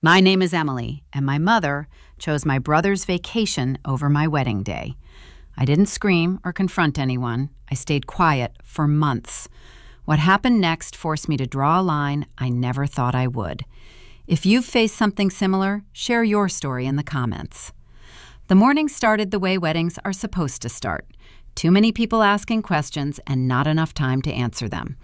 My name is Emily, and my mother chose my brother's vacation over my wedding day. I didn't scream or confront anyone. I stayed quiet for months. What happened next forced me to draw a line I never thought I would. If you've faced something similar, share your story in the comments. The morning started the way weddings are supposed to start. Too many people asking questions and not enough time to answer them.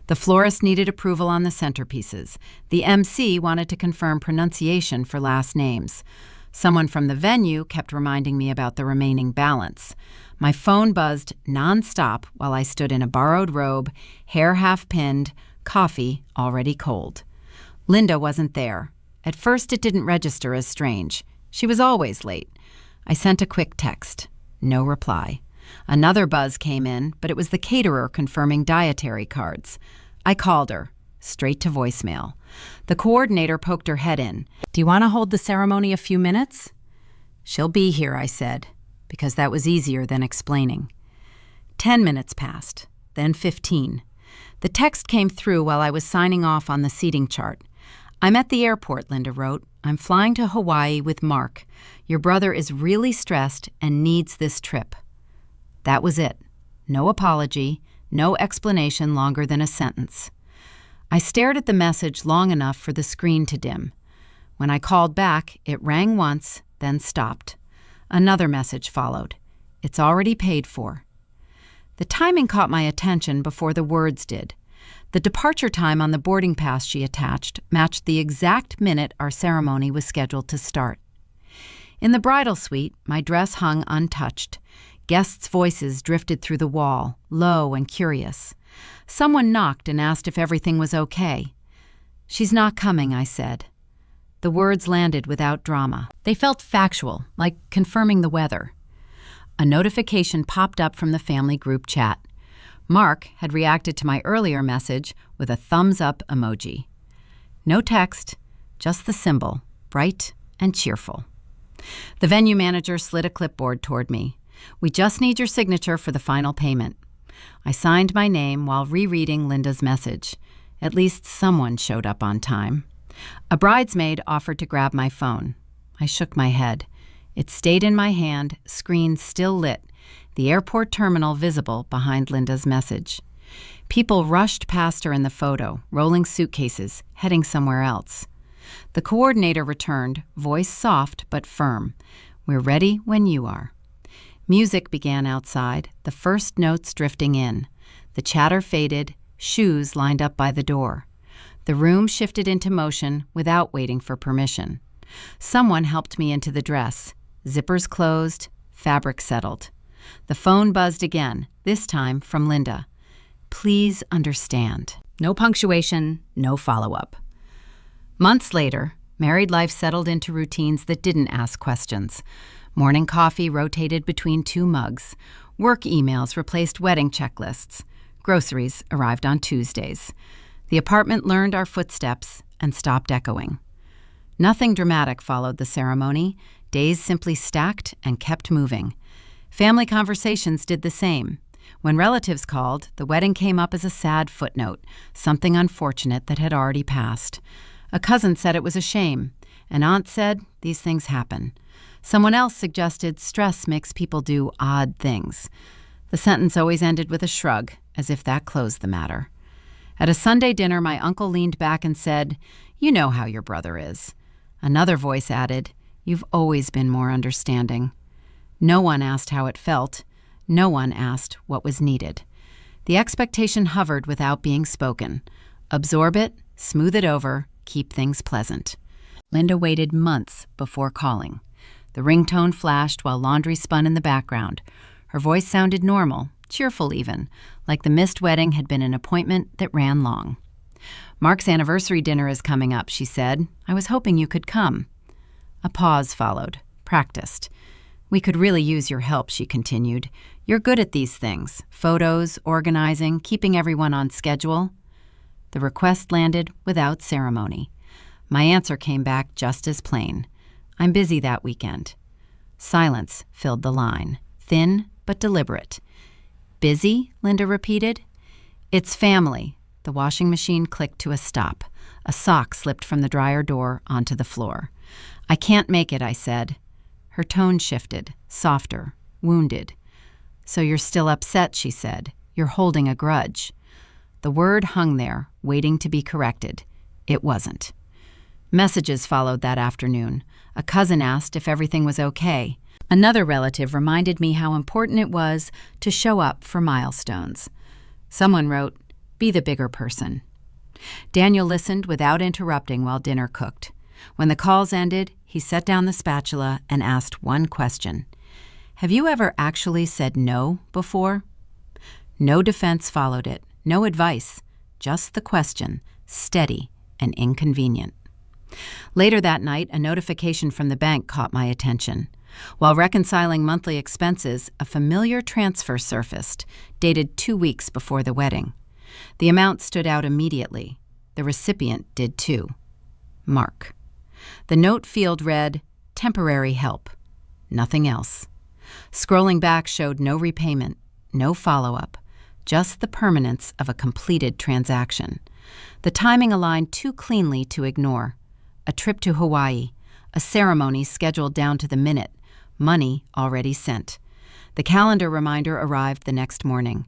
The florist needed approval on the centerpieces. The MC wanted to confirm pronunciation for last names. Someone from the venue kept reminding me about the remaining balance. My phone buzzed nonstop while I stood in a borrowed robe, hair half pinned, coffee already cold. Linda wasn't there. At first it didn't register as strange. She was always late. I sent a quick text. No reply. Another buzz came in, but it was the caterer confirming dietary cards. I called her, straight to voicemail. The coordinator poked her head in. "Do you want to hold the ceremony a few minutes?" "She'll be here," I said, because that was easier than explaining. 10 minutes passed, then 15. The text came through while I was signing off on the seating chart. "I'm at the airport," Linda wrote. "I'm flying to Hawaii with Mark. Your brother is really stressed and needs this trip." That was it. No apology, no explanation longer than a sentence. I stared at the message long enough for the screen to dim. When I called back, it rang once, then stopped. Another message followed. "It's already paid for." The timing caught my attention before the words did. The departure time on the boarding pass she attached matched the exact minute our ceremony was scheduled to start. In the bridal suite, my dress hung untouched. Guests' voices drifted through the wall, low and curious. Someone knocked and asked if everything was okay. "She's not coming," I said. The words landed without drama. They felt factual, like confirming the weather. A notification popped up from the family group chat. Mark had reacted to my earlier message with a thumbs-up emoji. No text, just the symbol, bright and cheerful. The venue manager slid a clipboard toward me. "We just need your signature for the final payment." I signed my name while rereading Linda's message. At least someone showed up on time. A bridesmaid offered to grab my phone. I shook my head. It stayed in my hand, screen still lit, the airport terminal visible behind Linda's message. People rushed past her in the photo, rolling suitcases, heading somewhere else. The coordinator returned, voice soft but firm. "We're ready when you are." Music began outside, the first notes drifting in. The chatter faded, shoes lined up by the door. The room shifted into motion without waiting for permission. Someone helped me into the dress. Zippers closed, fabric settled. The phone buzzed again, this time from Linda. "Please understand." No punctuation, no follow-up. Months later, married life settled into routines that didn't ask questions. Morning coffee rotated between 2 mugs. Work emails replaced wedding checklists. Groceries arrived on Tuesdays. The apartment learned our footsteps and stopped echoing. Nothing dramatic followed the ceremony. Days simply stacked and kept moving. Family conversations did the same. When relatives called, the wedding came up as a sad footnote, something unfortunate that had already passed. A cousin said it was a shame. An aunt said, "These things happen." Someone else suggested stress makes people do odd things. The sentence always ended with a shrug, as if that closed the matter. At a Sunday dinner, my uncle leaned back and said, "You know how your brother is." Another voice added, "You've always been more understanding." No one asked how it felt. No one asked what was needed. The expectation hovered without being spoken. Absorb it, smooth it over, keep things pleasant. Linda waited months before calling. The ringtone flashed while laundry spun in the background. Her voice sounded normal, cheerful even, like the missed wedding had been an appointment that ran long. "Mark's anniversary dinner is coming up," she said. "I was hoping you could come." A pause followed, practiced. "We could really use your help," she continued. "You're good at these things, photos, organizing, keeping everyone on schedule." The request landed without ceremony. My answer came back just as plain. "I'm busy that weekend." Silence filled the line, thin but deliberate. "Busy?" Linda repeated. "It's family." The washing machine clicked to a stop. A sock slipped from the dryer door onto the floor. "I can't make it," I said. Her tone shifted, softer, wounded. "So you're still upset," she said. "You're holding a grudge." The word hung there, waiting to be corrected. It wasn't. Messages followed that afternoon. A cousin asked if everything was okay. Another relative reminded me how important it was to show up for milestones. Someone wrote, "Be the bigger person." Daniel listened without interrupting while dinner cooked. When the calls ended, he set down the spatula and asked one question. "Have you ever actually said no before?" No defense followed it, no advice, just the question, steady and inconvenient. Later that night, a notification from the bank caught my attention. While reconciling monthly expenses, a familiar transfer surfaced, dated 2 weeks before the wedding. The amount stood out immediately. The recipient did too. Mark. The note field read, "Temporary help." Nothing else. Scrolling back showed no repayment, no follow-up, just the permanence of a completed transaction. The timing aligned too cleanly to ignore. A trip to Hawaii, a ceremony scheduled down to the minute, money already sent. The calendar reminder arrived the next morning.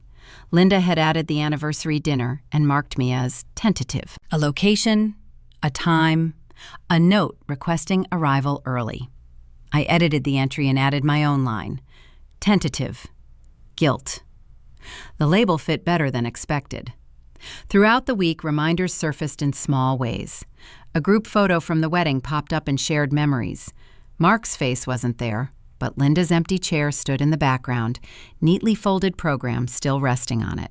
Linda had added the anniversary dinner and marked me as tentative. A location, a time, a note requesting arrival early. I edited the entry and added my own line. Tentative. Guilt. The label fit better than expected. Throughout the week, reminders surfaced in small ways. A group photo from the wedding popped up in shared memories. Mark's face wasn't there, but Linda's empty chair stood in the background, neatly folded program still resting on it.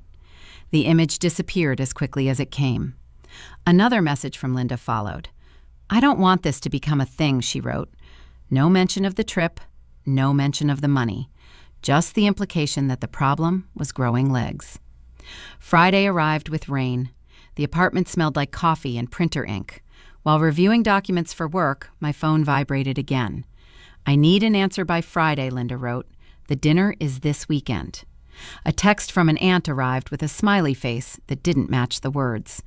The image disappeared as quickly as it came. Another message from Linda followed. "I don't want this to become a thing," she wrote. No mention of the trip, no mention of the money, just the implication that the problem was growing legs. Friday arrived with rain. The apartment smelled like coffee and printer ink. While reviewing documents for work, my phone vibrated again. "I need an answer by Friday," Linda wrote. "The dinner is this weekend." A text from an aunt arrived with a smiley face that didn't match the words.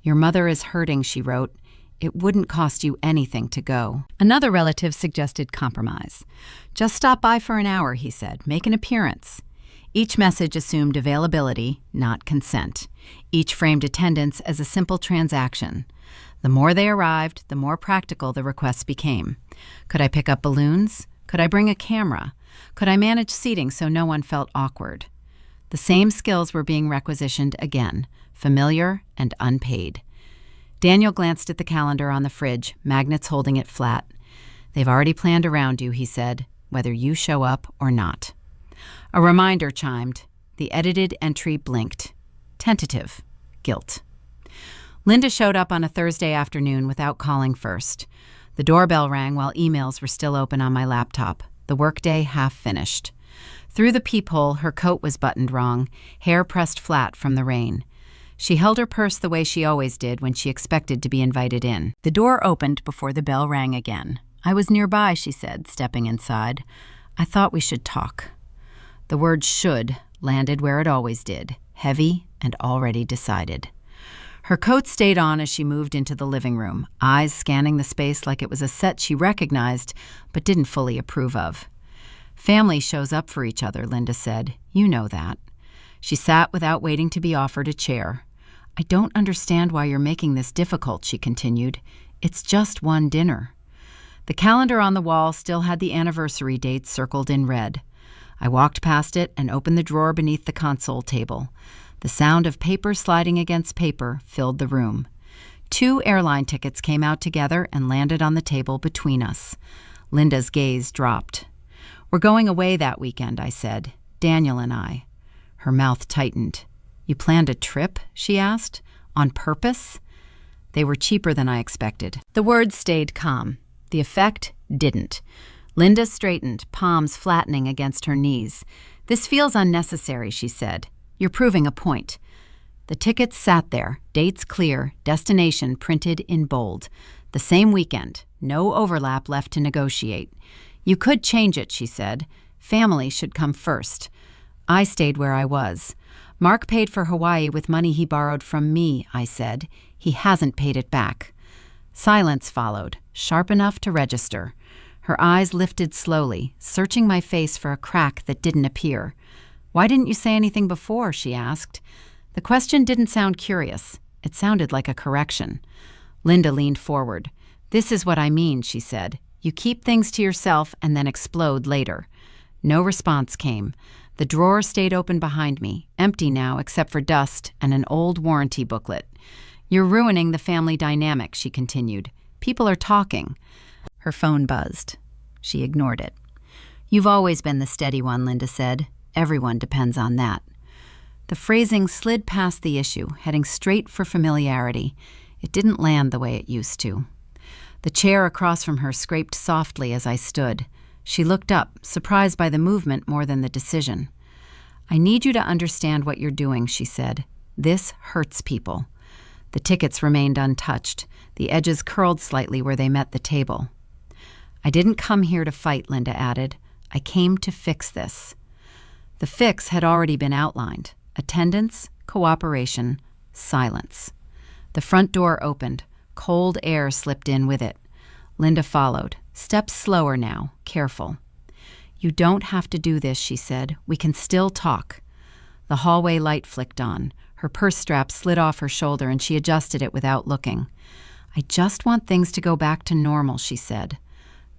"Your mother is hurting," she wrote. "It wouldn't cost you anything to go." Another relative suggested compromise. "Just stop by for an hour," he said. "Make an appearance." Each message assumed availability, not consent. Each framed attendance as a simple transaction. The more they arrived, the more practical the requests became. Could I pick up balloons? Could I bring a camera? Could I manage seating so no one felt awkward? The same skills were being requisitioned again, familiar and unpaid. Daniel glanced at the calendar on the fridge, magnets holding it flat. "They've already planned around you," he said, "whether you show up or not." A reminder chimed. The edited entry blinked. Tentative. Guilt. Linda showed up on a Thursday afternoon without calling first. The doorbell rang while emails were still open on my laptop, the workday half finished. Through the peephole, her coat was buttoned wrong, hair pressed flat from the rain. She held her purse the way she always did when she expected to be invited in. The door opened before the bell rang again. "I was nearby," she said, stepping inside. "I thought we should talk." The word "should" landed where it always did, heavy and already decided. Her coat stayed on as she moved into the living room, eyes scanning the space like it was a set she recognized but didn't fully approve of. "Family shows up for each other," Linda said. "You know that." She sat without waiting to be offered a chair. "I don't understand why you're making this difficult," she continued. "It's just one dinner." The calendar on the wall still had the anniversary date circled in red. I walked past it and opened the drawer beneath the console table. The sound of paper sliding against paper filled the room. 2 airline tickets came out together and landed on the table between us. Linda's gaze dropped. "We're going away that weekend," I said. "Daniel and I." Her mouth tightened. "You planned a trip?" she asked. "On purpose?" They were cheaper than I expected. The words stayed calm. The effect didn't. Linda straightened, palms flattening against her knees. "This feels unnecessary," she said. "You're proving a point." The tickets sat there, dates clear, destination printed in bold. The same weekend, no overlap left to negotiate. "You could change it," she said. "Family should come first." I stayed where I was. "Mark paid for Hawaii with money he borrowed from me," I said. He hasn't paid it back. Silence followed, sharp enough to register. Her eyes lifted slowly, searching my face for a crack that didn't appear. "Why didn't you say anything before?" she asked. The question didn't sound curious. It sounded like a correction. Linda leaned forward. "This is what I mean," she said. "You keep things to yourself and then explode later." No response came. The drawer stayed open behind me, empty now except for dust and an old warranty booklet. "You're ruining the family dynamic," she continued. "People are talking." Her phone buzzed. She ignored it. "You've always been the steady one," Linda said. "Everyone depends on that." The phrasing slid past the issue, heading straight for familiarity. It didn't land the way it used to. The chair across from her scraped softly as I stood. She looked up, surprised by the movement more than the decision. "I need you to understand what you're doing," she said. "This hurts people." The tickets remained untouched. The edges curled slightly where they met the table. "I didn't come here to fight," Linda added. "I came to fix this." The fix had already been outlined. Attendance, cooperation, silence. The front door opened. Cold air slipped in with it. Linda followed, steps slower now, careful. "You don't have to do this," she said. "We can still talk." The hallway light flicked on. Her purse strap slid off her shoulder and she adjusted it without looking. "I just want things to go back to normal," she said.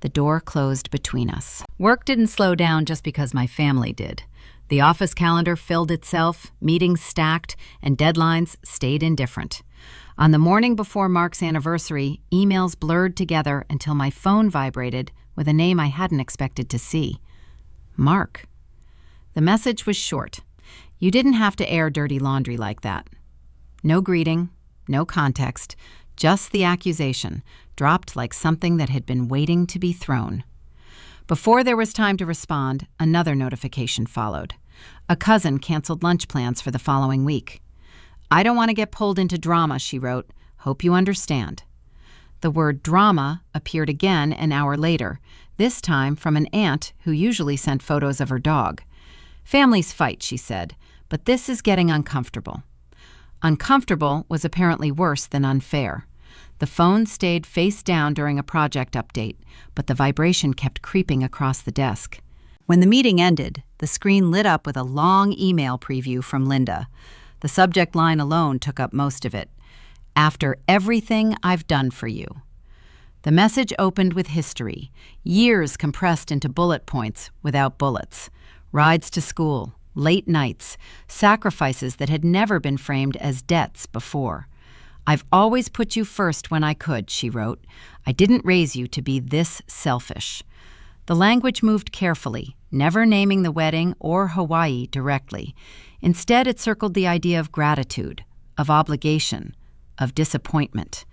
The door closed between us. Work didn't slow down just because my family did. The office calendar filled itself, meetings stacked, and deadlines stayed indifferent. On the morning before Mark's anniversary, emails blurred together until my phone vibrated with a name I hadn't expected to see. Mark. The message was short. "You didn't have to air dirty laundry like that." No greeting, no context, just the accusation, dropped like something that had been waiting to be thrown. Before there was time to respond, another notification followed. A cousin canceled lunch plans for the following week. "I don't want to get pulled into drama," she wrote. "Hope you understand." The word drama appeared again an hour later, this time from an aunt who usually sent photos of her dog. "Families fight," she said, "but this is getting uncomfortable." Uncomfortable was apparently worse than unfair. The phone stayed face down during a project update, but the vibration kept creeping across the desk. When the meeting ended, the screen lit up with a long email preview from Linda. The subject line alone took up most of it. "After everything I've done for you." The message opened with history, years compressed into bullet points without bullets. Rides to school, late nights, sacrifices that had never been framed as debts before. "I've always put you first when I could," she wrote. "I didn't raise you to be this selfish." The language moved carefully, never naming the wedding or Hawaii directly. Instead, it circled the idea of gratitude, of obligation, of disappointment.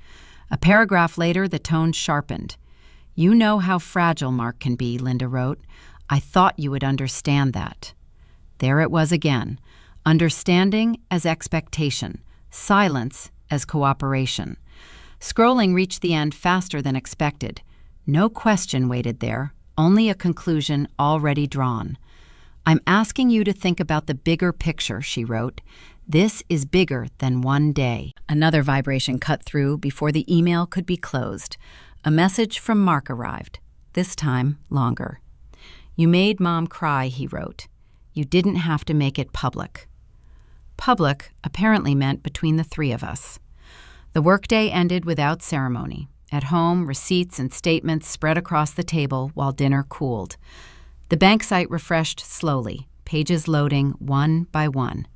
A paragraph later, the tone sharpened. "You know how fragile Mark can be," Linda wrote. "I thought you would understand that." There it was again. Understanding as expectation, silence as cooperation. Scrolling reached the end faster than expected. No question waited there, only a conclusion already drawn. "I'm asking you to think about the bigger picture," she wrote. "This is bigger than one day." Another vibration cut through before the email could be closed. A message from Mark arrived, this time longer. "You made Mom cry," he wrote. "You didn't have to make it public." Public apparently meant between the three of us. The workday ended without ceremony. At home, receipts and statements spread across the table while dinner cooled. The bank site refreshed slowly, pages loading one by one.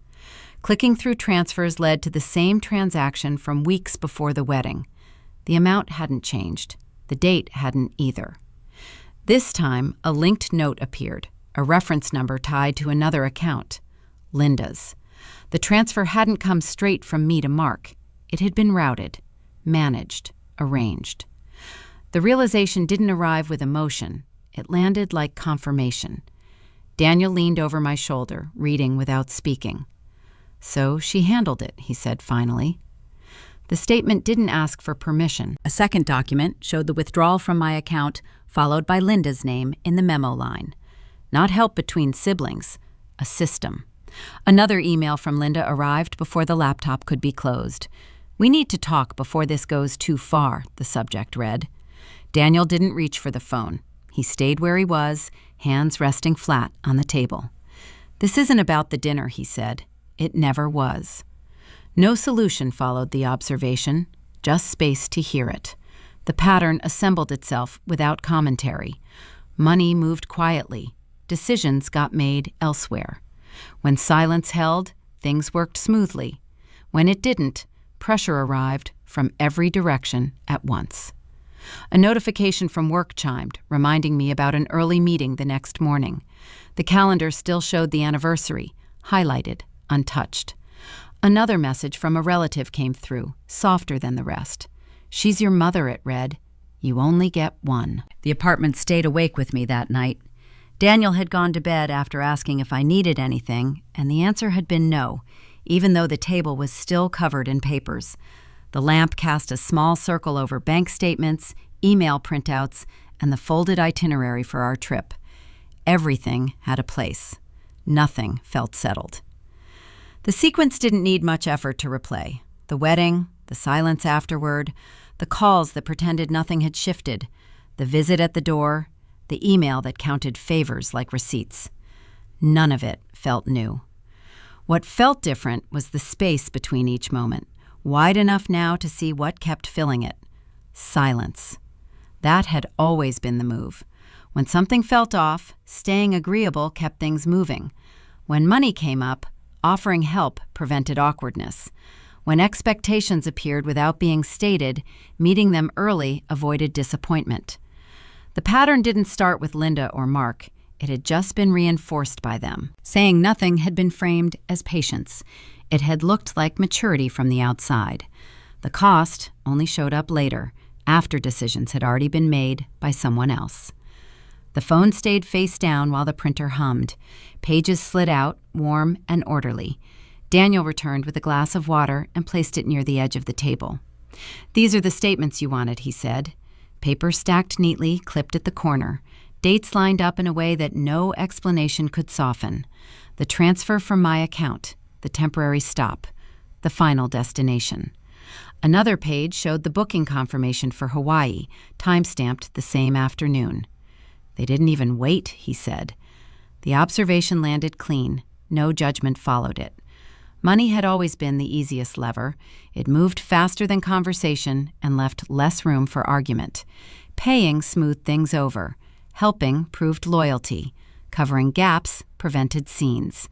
Clicking through transfers led to the same transaction from weeks before the wedding. The amount hadn't changed. The date hadn't either. This time, a linked note appeared, a reference number tied to another account, Linda's. The transfer hadn't come straight from me to Mark. It had been routed, managed, arranged. The realization didn't arrive with emotion. It landed like confirmation. Daniel leaned over my shoulder, reading without speaking. "So she handled it," he said finally. The statement didn't ask for permission. A second document showed the withdrawal from my account, followed by Linda's name in the memo line. Not help between siblings, a system. Another email from Linda arrived before the laptop could be closed. "We need to talk before this goes too far," the subject read. Daniel didn't reach for the phone. He stayed where he was, hands resting flat on the table. "This isn't about the dinner," he said. "It never was." No solution followed the observation, just space to hear it. The pattern assembled itself without commentary. Money moved quietly. Decisions got made elsewhere. When silence held, things worked smoothly. When it didn't, pressure arrived from every direction at once. A notification from work chimed, reminding me about an early meeting the next morning. The calendar still showed the anniversary, highlighted, untouched. Another message from a relative came through, softer than the rest. "She's your mother," it read. "You only get one." The apartment stayed awake with me that night. Daniel had gone to bed after asking if I needed anything, and the answer had been no, even though the table was still covered in papers. The lamp cast a small circle over bank statements, email printouts, and the folded itinerary for our trip. Everything had a place. Nothing felt settled. The sequence didn't need much effort to replay. The wedding, the silence afterward, the calls that pretended nothing had shifted, the visit at the door, the email that counted favors like receipts. None of it felt new. What felt different was the space between each moment, wide enough now to see what kept filling it. Silence. That had always been the move. When something felt off, staying agreeable kept things moving. When money came up, offering help prevented awkwardness. When expectations appeared without being stated, meeting them early avoided disappointment. The pattern didn't start with Linda or Mark. It had just been reinforced by them. Saying nothing had been framed as patience. It had looked like maturity from the outside. The cost only showed up later, after decisions had already been made by someone else. The phone stayed face down while the printer hummed. Pages slid out, warm and orderly. Daniel returned with a glass of water and placed it near the edge of the table. "These are the statements you wanted," he said. Paper stacked neatly, clipped at the corner. Dates lined up in a way that no explanation could soften. The transfer from my account, the temporary stop, the final destination. Another page showed the booking confirmation for Hawaii, time-stamped the same afternoon. "They didn't even wait," he said. The observation landed clean. No judgment followed it. Money had always been the easiest lever. It moved faster than conversation and left less room for argument. Paying smoothed things over. Helping proved loyalty. Covering gaps prevented scenes.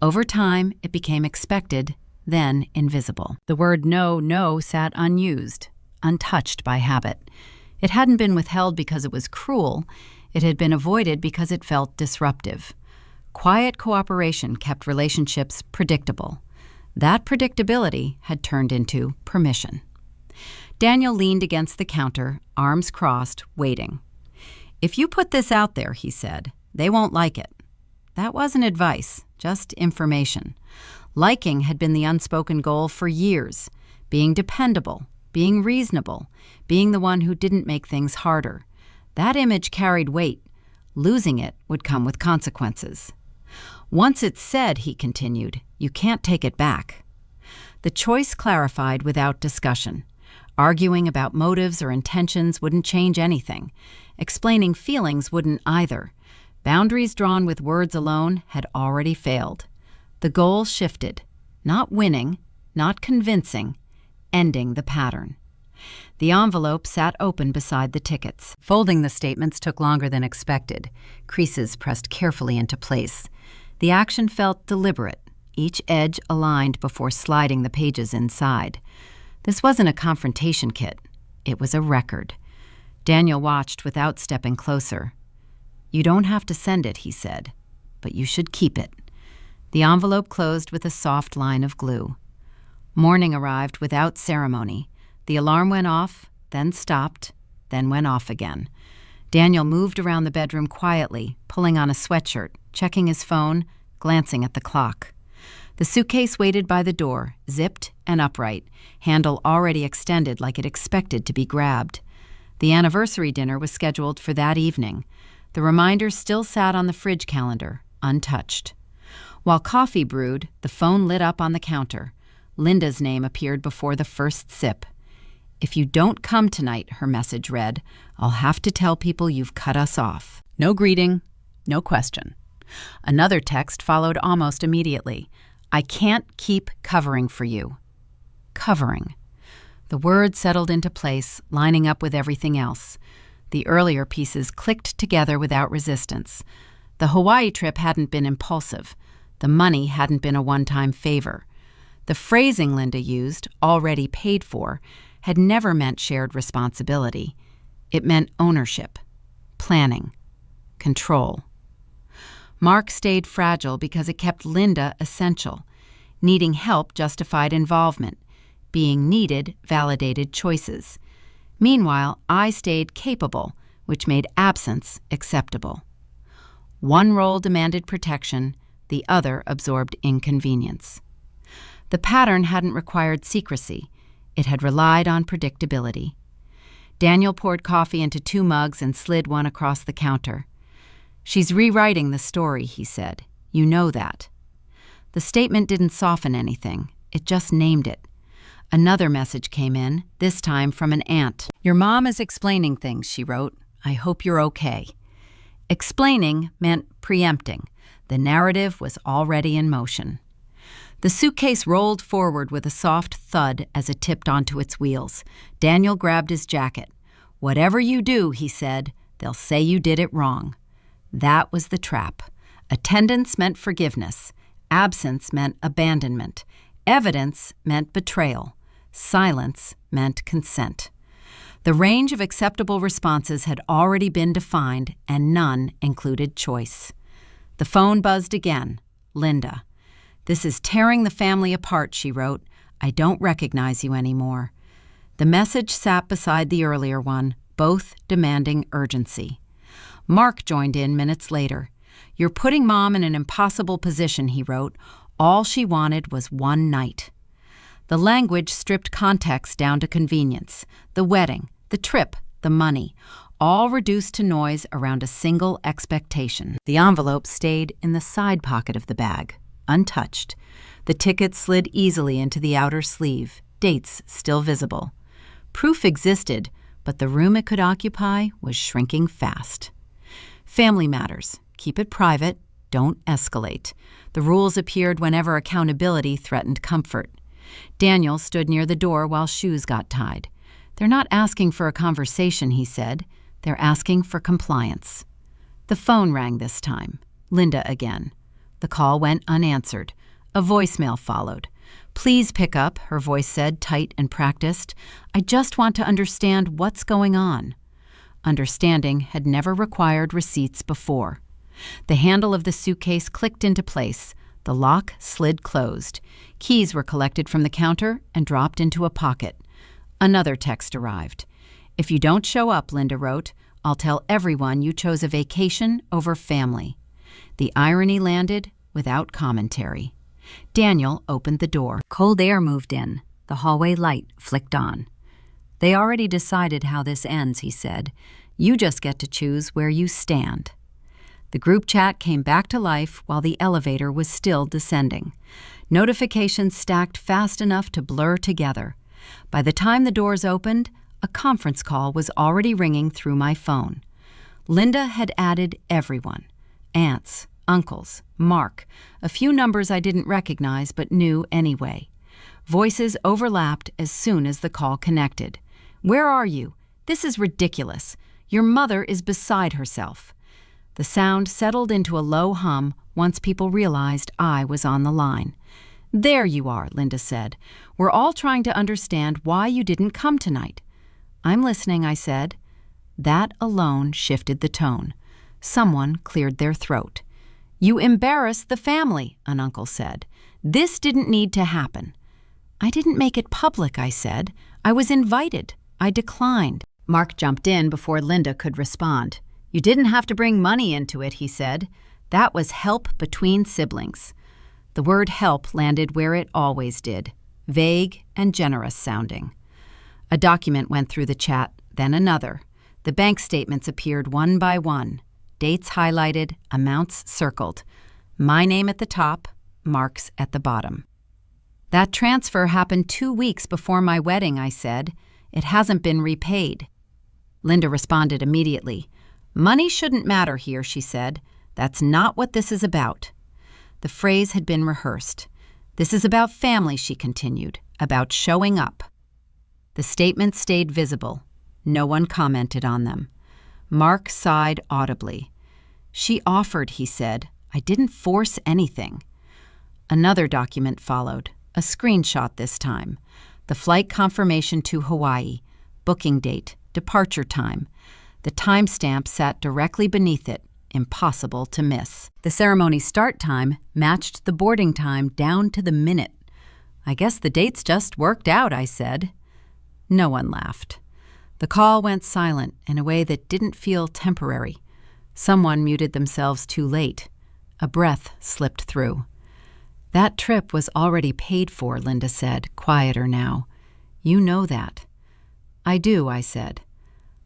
Over time, it became expected, then invisible. The word no sat unused, untouched by habit. It hadn't been withheld because it was cruel. It had been avoided because it felt disruptive. Quiet cooperation kept relationships predictable. That predictability had turned into permission. Daniel leaned against the counter, arms crossed, waiting. "If you put this out there," he said, "they won't like it." That wasn't advice, just information. Liking had been the unspoken goal for years. Being dependable, being reasonable, being the one who didn't make things harder. That image carried weight. Losing it would come with consequences. "Once it's said," he continued, "you can't take it back." The choice clarified without discussion. Arguing about motives or intentions wouldn't change anything. Explaining feelings wouldn't either. Boundaries drawn with words alone had already failed. The goal shifted. Not winning, not convincing, ending the pattern. The envelope sat open beside the tickets. Folding the statements took longer than expected. Creases pressed carefully into place. The action felt deliberate, each edge aligned before sliding the pages inside. This wasn't a confrontation kit. It was a record. Daniel watched without stepping closer. "You don't have to send it," he said, "but you should keep it." The envelope closed with a soft line of glue. Morning arrived without ceremony. The alarm went off, then stopped, then went off again. Daniel moved around the bedroom quietly, pulling on a sweatshirt, checking his phone, glancing at the clock. The suitcase waited by the door, zipped and upright, handle already extended like it expected to be grabbed. The anniversary dinner was scheduled for that evening. The reminder still sat on the fridge calendar, untouched. While coffee brewed, the phone lit up on the counter. Linda's name appeared before the first sip. "If you don't come tonight," her message read, "I'll have to tell people you've cut us off." No greeting, no question. Another text followed almost immediately. "I can't keep covering for you." Covering. The word settled into place, lining up with everything else. The earlier pieces clicked together without resistance. The Hawaii trip hadn't been impulsive. The money hadn't been a one-time favor. The phrasing Linda used, "already paid for," had never meant shared responsibility. It meant ownership, planning, control. Mark stayed fragile because it kept Linda essential. Needing help justified involvement. Being needed validated choices. Meanwhile, I stayed capable, which made absence acceptable. One role demanded protection, the other absorbed inconvenience. The pattern hadn't required secrecy. It had relied on predictability. Daniel poured coffee into 2 mugs and slid one across the counter. "She's rewriting the story," he said. "You know that." The statement didn't soften anything. It just named it. Another message came in, this time from an aunt. "Your mom is explaining things," she wrote. "I hope you're okay." Explaining meant preempting. The narrative was already in motion. The suitcase rolled forward with a soft thud as it tipped onto its wheels. Daniel grabbed his jacket. "Whatever you do," he said, "they'll say you did it wrong." That was the trap. Attendance meant forgiveness. Absence meant abandonment. Evidence meant betrayal. Silence meant consent. The range of acceptable responses had already been defined, and none included choice. The phone buzzed again. Linda. "This is tearing the family apart," she wrote. "I don't recognize you anymore." The message sat beside the earlier one, both demanding urgency. Mark joined in minutes later. "You're putting Mom in an impossible position," he wrote. "All she wanted was one night." The language stripped context down to convenience. The wedding, the trip, the money, all reduced to noise around a single expectation. The envelope stayed in the side pocket of the bag, untouched. The ticket slid easily into the outer sleeve, dates still visible. Proof existed, but the room it could occupy was shrinking fast. Family matters. Keep it private. Don't escalate. The rules appeared whenever accountability threatened comfort. Daniel stood near the door while shoes got tied. "They're not asking for a conversation," he said. "They're asking for compliance." The phone rang this time. Linda again. The call went unanswered. A voicemail followed. "Please pick up," her voice said, tight and practiced. "I just want to understand what's going on." Understanding had never required receipts before. The handle of the suitcase clicked into place. The lock slid closed. Keys were collected from the counter and dropped into a pocket. Another text arrived. "If you don't show up," Linda wrote, "I'll tell everyone you chose a vacation over family." The irony landed without commentary. Daniel opened the door. Cold air moved in. The hallway light flicked on. "They already decided how this ends," he said. "You just get to choose where you stand." The group chat came back to life while the elevator was still descending. Notifications stacked fast enough to blur together. By the time the doors opened, a conference call was already ringing through my phone. Linda had added everyone. Aunts, uncles, Mark, a few numbers I didn't recognize but knew anyway. Voices overlapped as soon as the call connected. "Where are you? This is ridiculous. Your mother is beside herself." The sound settled into a low hum once people realized I was on the line. "There you are," Linda said. "We're all trying to understand why you didn't come tonight." "I'm listening," I said. That alone shifted the tone. Someone cleared their throat. "You embarrassed the family," an uncle said. "This didn't need to happen." "I didn't make it public," I said. "I was invited. I declined." Mark jumped in before Linda could respond. "You didn't have to bring money into it," he said. "That was help between siblings." The word help landed where it always did, vague and generous sounding. A document went through the chat, then another. The bank statements appeared one by one, dates highlighted, amounts circled. My name at the top, Mark's at the bottom. That transfer happened 2 weeks before my wedding, I said. It hasn't been repaid. Linda responded immediately. Money shouldn't matter here, she said. That's not what this is about. The phrase had been rehearsed. This is about family, she continued, about showing up. The statements stayed visible. No one commented on them. Mark sighed audibly. She offered, he said. I didn't force anything. Another document followed, a screenshot this time. The flight confirmation to Hawaii, booking date, departure time. The timestamp sat directly beneath it, impossible to miss. The ceremony start time matched the boarding time down to the minute. I guess the dates just worked out, I said. No one laughed. The call went silent in a way that didn't feel temporary. Someone muted themselves too late. A breath slipped through. That trip was already paid for, Linda said, quieter now. You know that. I do, I said.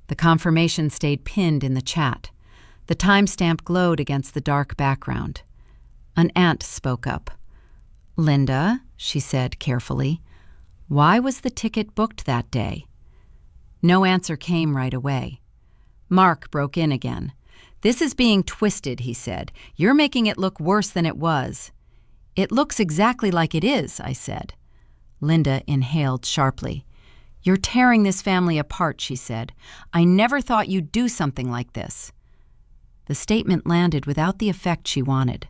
The confirmation stayed pinned in the chat. The timestamp glowed against the dark background. An aunt spoke up. Linda, she said carefully, why was the ticket booked that day? No answer came right away. Mark broke in again. This is being twisted, he said. You're making it look worse than it was. It looks exactly like it is, I said. Linda inhaled sharply. You're tearing this family apart, she said. I never thought you'd do something like this. The statement landed without the effect she wanted.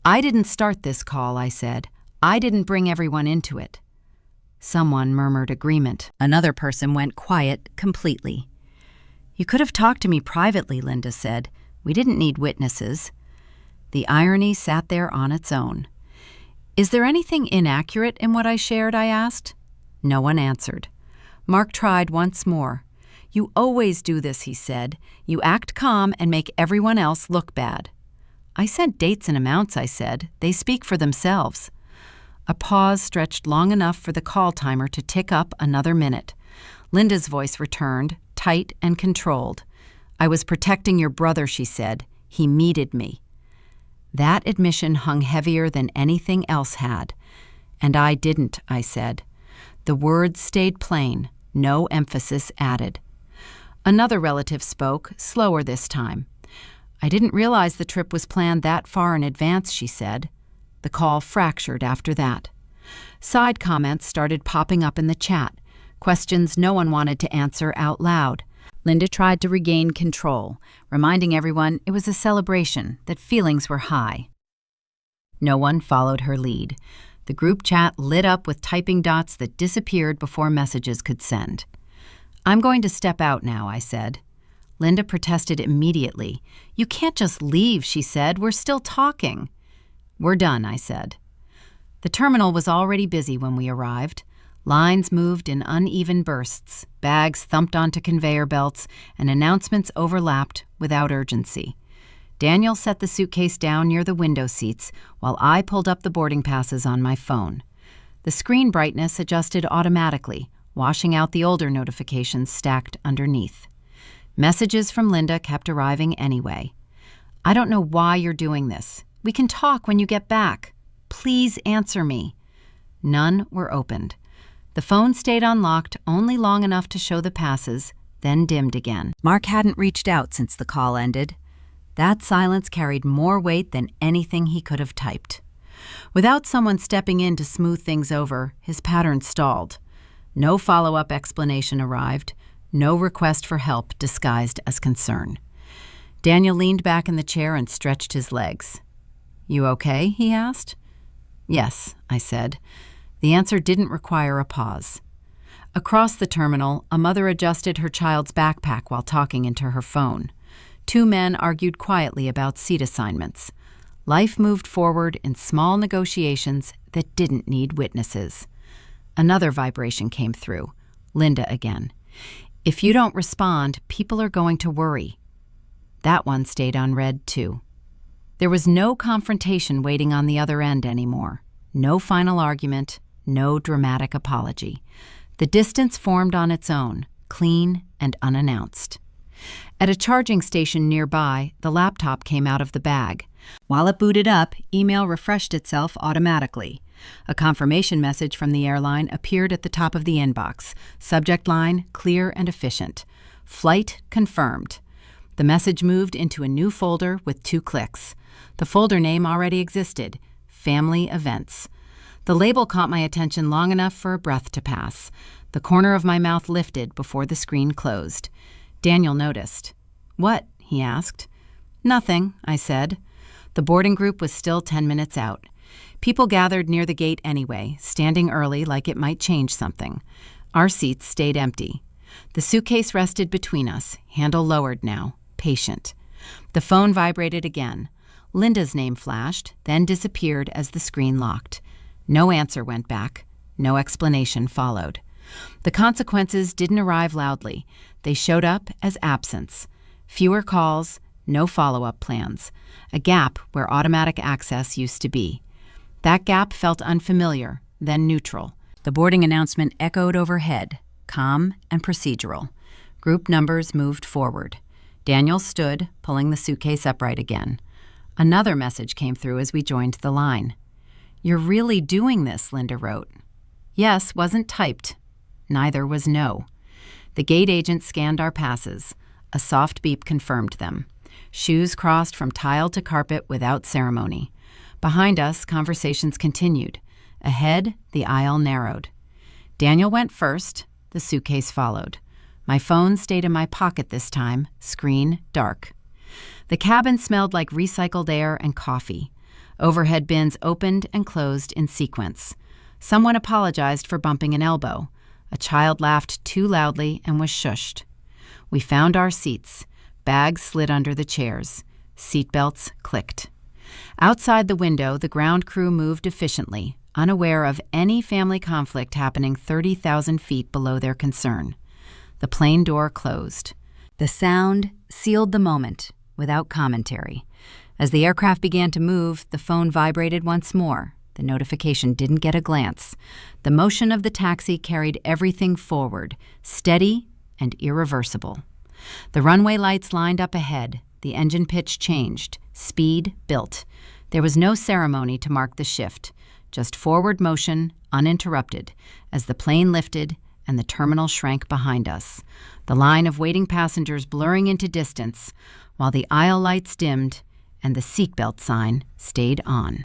I didn't start this call, I said. I didn't bring everyone into it. Someone murmured agreement. Another person went quiet completely. You could have talked to me privately, Linda said. We didn't need witnesses. The irony sat there on its own. Is there anything inaccurate in what I shared, I asked. No one answered. Mark tried once more. You always do this, he said. You act calm and make everyone else look bad. I sent dates and amounts, I said. They speak for themselves. A pause stretched long enough for the call timer to tick up another minute. Linda's voice returned, tight and controlled. I was protecting your brother, she said. He needed me. That admission hung heavier than anything else had. And I didn't, I said. The words stayed plain, no emphasis added. Another relative spoke, slower this time. I didn't realize the trip was planned that far in advance, she said. The call fractured after that. Side comments started popping up in the chat, questions no one wanted to answer out loud. Linda tried to regain control, reminding everyone it was a celebration, that feelings were high. No one followed her lead. The group chat lit up with typing dots that disappeared before messages could send. I'm going to step out now, I said. Linda protested immediately. You can't just leave, she said. We're still talking. We're done, I said. The terminal was already busy when we arrived. Lines moved in uneven bursts, bags thumped onto conveyor belts, and announcements overlapped without urgency. Daniel set the suitcase down near the window seats while I pulled up the boarding passes on my phone. The screen brightness adjusted automatically, washing out the older notifications stacked underneath. Messages from Linda kept arriving anyway. I don't know why you're doing this. We can talk when you get back. Please answer me. None were opened. The phone stayed unlocked only long enough to show the passes, then dimmed again. Mark hadn't reached out since the call ended. That silence carried more weight than anything he could have typed. Without someone stepping in to smooth things over, his pattern stalled. No follow-up explanation arrived, no request for help disguised as concern. Daniel leaned back in the chair and stretched his legs. You okay? He asked. Yes, I said. The answer didn't require a pause. Across the terminal, a mother adjusted her child's backpack while talking into her phone. Two men argued quietly about seat assignments. Life moved forward in small negotiations that didn't need witnesses. Another vibration came through. Linda again. If you don't respond, people are going to worry. That one stayed unread, too. There was no confrontation waiting on the other end anymore. No final argument, no dramatic apology. The distance formed on its own, clean and unannounced. At a charging station nearby, the laptop came out of the bag. While it booted up, email refreshed itself automatically. A confirmation message from the airline appeared at the top of the inbox. Subject line, clear and efficient. Flight confirmed. The message moved into a new folder with 2 clicks. The folder name already existed, Family Events. The label caught my attention long enough for a breath to pass. The corner of my mouth lifted before the screen closed. Daniel noticed. "What?" he asked. "Nothing," I said. The boarding group was still 10 minutes out. People gathered near the gate anyway, standing early like it might change something. Our seats stayed empty. The suitcase rested between us, handle lowered now, patient. The phone vibrated again. Linda's name flashed, then disappeared as the screen locked. No answer went back. No explanation followed. The consequences didn't arrive loudly. They showed up as absence. Fewer calls, no follow-up plans. A gap where automatic access used to be. That gap felt unfamiliar, then neutral. The boarding announcement echoed overhead, calm and procedural. Group numbers moved forward. Daniel stood, pulling the suitcase upright again. Another message came through as we joined the line. "You're really doing this," Linda wrote. Yes wasn't typed. Neither was no. The gate agent scanned our passes. A soft beep confirmed them. Shoes crossed from tile to carpet without ceremony. Behind us, conversations continued. Ahead, the aisle narrowed. Daniel went first. The suitcase followed. My phone stayed in my pocket this time, screen dark. The cabin smelled like recycled air and coffee. Overhead bins opened and closed in sequence. Someone apologized for bumping an elbow. A child laughed too loudly and was shushed. We found our seats. Bags slid under the chairs. Seatbelts clicked. Outside the window, the ground crew moved efficiently, unaware of any family conflict happening 30,000 feet below their concern. The plane door closed. The sound sealed the moment, without commentary. As the aircraft began to move, the phone vibrated once more. The notification didn't get a glance. The motion of the taxi carried everything forward, steady and irreversible. The runway lights lined up ahead. The engine pitch changed. Speed built. There was no ceremony to mark the shift, just forward motion, uninterrupted, as the plane lifted and the terminal shrank behind us, the line of waiting passengers blurring into distance, while the aisle lights dimmed and the seatbelt sign stayed on.